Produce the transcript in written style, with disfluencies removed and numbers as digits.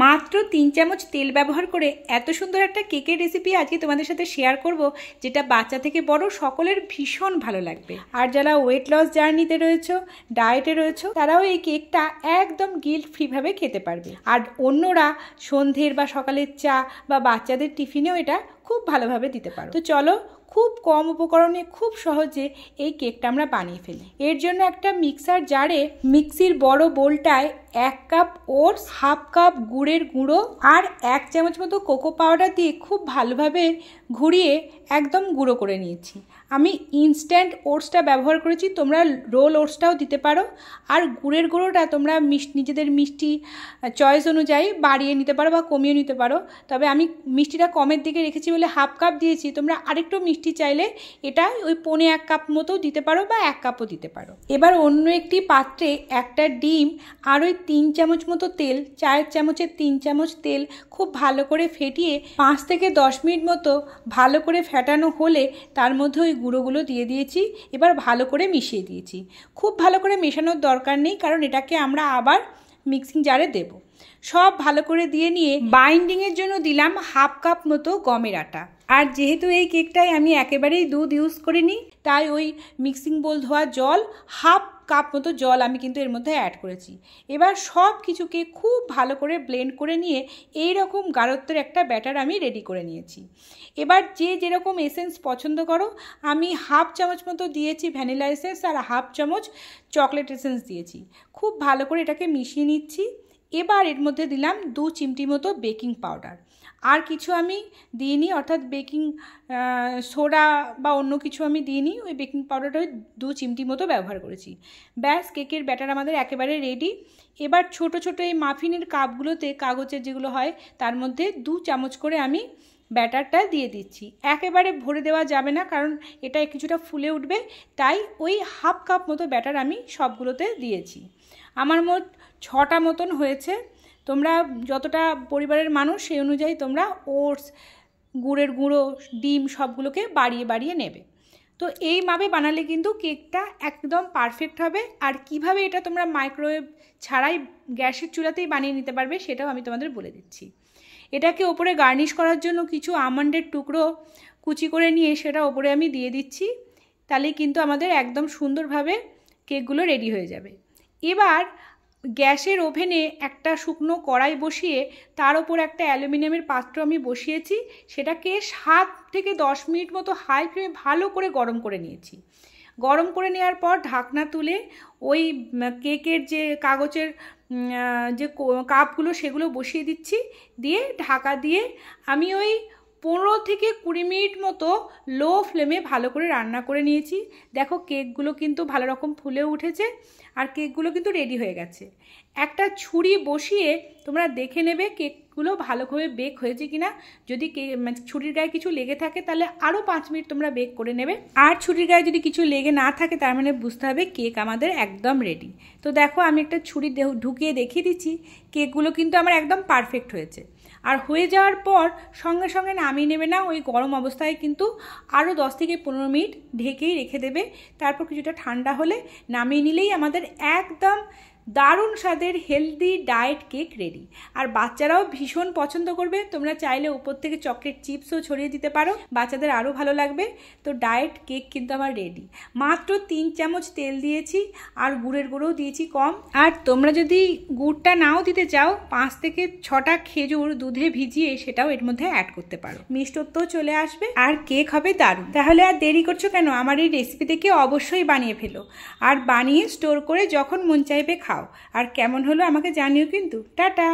মাত্র 3 চামচ তেল ব্যবহার করে এত সুন্দর একটা কেকের রেসিপি আজকে তোমাদের সাথে শেয়ার করব, যেটা বাচ্চা থেকে বড় সকলের ভীষণ ভালো লাগবে। আর যারা ওয়েট লস জার্নিতে রয়েছে, ডায়েটে রয়েছে, তারাও এই কেকটা একদম গিল্ট ফ্রি ভাবে খেতে পারবে। আর অন্যরা সন্ধ্যের বা সকালের চা বা বাচ্চাদের টিফিনেও এটা খুব ভালোভাবে দিতে পারো। তো চলো, খুব কম উপকরণে খুব সহজে এই কেকটা আমরা বানিয়ে ফেলি। এর জন্য একটা মিক্সার জারে মিক্সির বড় বোলটায় 1 কাপ ওটস, হাফ কাপ গুড়ের গুঁড়ো আর 1 চামচ মতো কোকো পাউডার দিয়ে খুব ভালোভাবে ঘুরিয়ে একদম গুঁড়ো করে নিয়েছি। আমি ইনস্ট্যান্ট ওটসটা ব্যবহার করেছি, তোমরা রোল ওটসটাও দিতে পারো। আর গুড়ের গুঁড়োটা তোমরা নিজেদের মিষ্টি চয়েস অনুযায়ী বাড়িয়ে নিতে পারো বা কমিয়ে নিতে পারো। তবে আমি মিষ্টিটা কমের দিকে রেখেছি বলে হাফ কাপ দিয়েছি। তোমরা আরেকটু মিষ্টি চাইলে এটা ওই 1.25 কাপ মতো দিতে পারো বা 1 কাপও দিতে পারো। এবার অন্য একটি পাত্রে একটা ডিম আর ওই 3 চামচ মতো তেল, চায়ের চামচের 3 চামচ তেল খুব ভালো করে ফেটিয়ে 5 থেকে 10 মিনিট মতো ভালো করে ফেটানো হলে তার মধ্যে ওই গুঁড়োগুলো দিয়ে দিয়েছি। এবার ভালো করে মিশিয়ে দিয়েছি। খুব ভালো করে মেশানোর দরকার নেই, কারণ এটাকে আমরা আবার মিক্সিং জারে দেব। সব ভালো করে দিয়ে নিয়ে বাইন্ডিংয়ের জন্য দিলাম হাফ কাপ মতো গমের আটা। আর যেহেতু এই কেকটায় আমি একেবারেই দুধ ইউজ করিনি, তাই ওই মিক্সিং বোল ধোয়া জল, হাফ কাপ মতো জল আমি কিন্তু এর মধ্যে অ্যাড করেছি। এবার সব কিছুকে খুব ভালো করে ব্লেন্ড করে নিয়ে এই রকম গাঢ়ত্বের একটা ব্যাটার আমি রেডি করে নিয়েছি। এবার যে যেরকম এসেন্স পছন্দ করো, আমি হাফ চামচ মতো দিয়েছি ভ্যানিলা এসেন্স আর হাফ চামচ চকলেট এসেন্স দিয়েছি। খুব ভালো করে এটাকে মিশিয়ে নিচ্ছি। এবার এর মধ্যে দিলাম 2 চিমটি মতো বেকিং পাউডার। আর কিছু আমি দিইনি, অর্থাৎ বেকিং সোডা বা অন্য কিছু আমি দিইনি। ওই বেকিং পাউডারটা 2 চিমটি মতো ব্যবহার করেছি। ব্যাস, কেকের ব্যাটার আমাদের একেবারে রেডি। এবার ছোট ছোট এই মাফিনের কাপগুলোতে, কাগজের যেগুলো হয়, তার মধ্যে 2 চামচ করে আমি ব্যাটারটা দিয়ে দিচ্ছি। একেবারে ভরে দেওয়া যাবে না, কারণ এটা কিছুটা ফুলে উঠবে। তাই ওই হাফ কাপ মতো ব্যাটার আমি সবগুলোতে দিয়েছি। আমার মোট 6টা মতন হয়েছে। তোমরা যতটা পরিবারের মানুষ সেই অনুযায়ী তোমরা ওটস, গুড়ের গুঁড়ো, ডিম সবগুলোকে বাড়িয়ে বাড়িয়ে নেবে। তো এই মাপে বানালে কিন্তু কেকটা একদম পারফেক্ট হবে। আর কিভাবে এটা তোমরা মাইক্রোওয়েভ ছাড়াই গ্যাসের চুলাতেই বানিয়ে নিতে পারবে সেটাও আমি তোমাদের বলে দিচ্ছি। এটাকে ওপরে গার্নিশ করার জন্য কিছু আমন্ডের টুকরো কুচি করে নিয়ে সেটা ওপরে আমি দিয়ে দিচ্ছি। তাহলেই কিন্তু আমাদের একদম সুন্দরভাবে কেকগুলো রেডি হয়ে যাবে। এবার গ্যাসের ওভেনে একটা শুকনো কড়াই বসিয়ে তার ওপর একটা অ্যালুমিনিয়ামের পাত্র আমি বসিয়েছি। সেটাকে 7 থেকে 10 মিনিট মতো হাই ফ্লেমে ভালো করে গরম করে নিয়েছি। গরম করে নেওয়ার পর ঢাকনা তুলে ওই কেকের যে কাগজের যে কাপগুলো সেগুলো বসিয়ে দিচ্ছি। দিয়ে ঢাকা দিয়ে আমি ওই 15 থেকে 20 মিনিট মতো লো ফ্লেমে ভালো করে রান্না করে নিয়েছি। দেখো, কেকগুলো কিন্তু ভালো রকম ফুলে উঠেছে আর কেকগুলো কিন্তু রেডি হয়ে গেছে। একটা ছুরি বসিয়ে তোমরা দেখে নেবে কেকগুলো ভালোভাবে বেক হয়েছে কিনা। যদি ছুরির গায়ে কিছু লেগে থাকে তাহলে আরও 5 মিনিট তোমরা বেক করে নেবে। আর ছুরির গায়ে যদি কিছু লেগে না থাকে তার মানে বুঝতে হবে কেক আমাদের একদম রেডি। তো দেখো, আমি একটা ছুরি ঢুকিয়ে দেখিয়ে দিচ্ছি। কেকগুলো কিন্তু আমার একদম পারফেক্ট হয়েছে। আর হয়ে যাওয়ার পর সঙ্গে সঙ্গে নামিয়ে নেবে না, ওই গরম অবস্থায় কিন্তু আরও 10 থেকে 15 মিনিট ঢেকেই রেখে দেবে। তারপর কিছুটা ঠান্ডা হলে নামিয়ে নিলেই আমাদের একদম দারুণ স্বাদের হেলদি ডায়েট কেক রেডি। আর বাচ্চারাও ভীষণ পছন্দ করবে। তোমরা চাইলে উপর থেকে চকলেট চিপসও ছড়িয়ে দিতে পারো, বাচ্চাদের আরও ভালো লাগবে। তো ডায়েট কেক কিন্তু আমার রেডি। মাত্র 3 চামচ তেল দিয়েছি আর গুড়ের গুঁড়োও দিয়েছি কম। আর তোমরা যদি গুড়টা নাও দিতে চাও, 5 থেকে 6টা খেজুর দুধে ভিজিয়ে সেটাও এর মধ্যে অ্যাড করতে পারো। মিষ্টত্বও চলে আসবে আর কেক হবে দারুণ। তাহলে আর দেরি করছো কেন? আমার এই রেসিপি দেখে অবশ্যই বানিয়ে ফেলো। আর বানিয়ে স্টোর করে যখন মন চাইবে খাও। আর কেমন হলো আমাকে জানিও কিন্তু। টাটা।